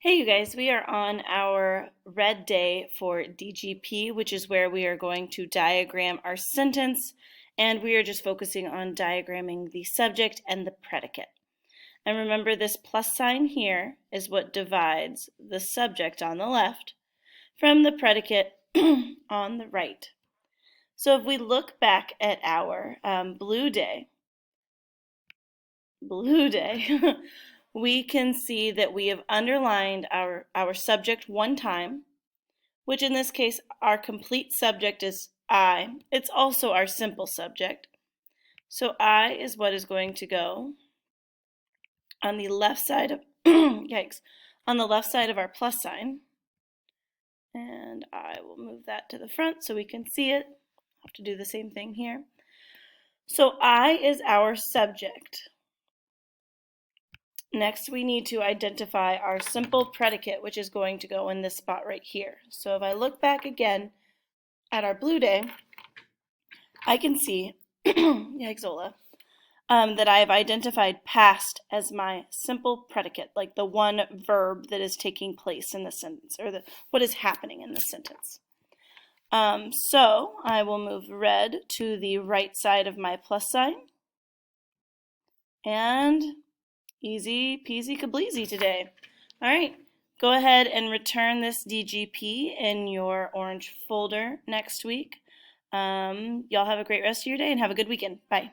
Hey you guys, we are on our red day for DGP, which is where we are going to diagram our sentence, and we are just focusing on diagramming the subject and the predicate. And remember, this plus sign here is what divides the subject on the left from the predicate on the right. So if we look back at our blue day, we can see that we have underlined our subject one time, which in this case, our complete subject is I. It's also our simple subject. So I is what is going to go on the left side of, yikes, on the left side of our plus sign. And I will move that to the front so we can see it. I'll have to do the same thing here. So I is our subject. Next, we need to identify our simple predicate, which is going to go in this spot right here. So if I look back again at our blue day, I can see, yikes-ola, that I have identified past as my simple predicate, like the one verb that is taking place in the sentence, or what is happening in the sentence. So I will move red to the right side of my plus sign, and easy peasy kableezy today. All right, go ahead and return this DGP in your orange folder next week. Y'all have a great rest of your day and have a good weekend. Bye.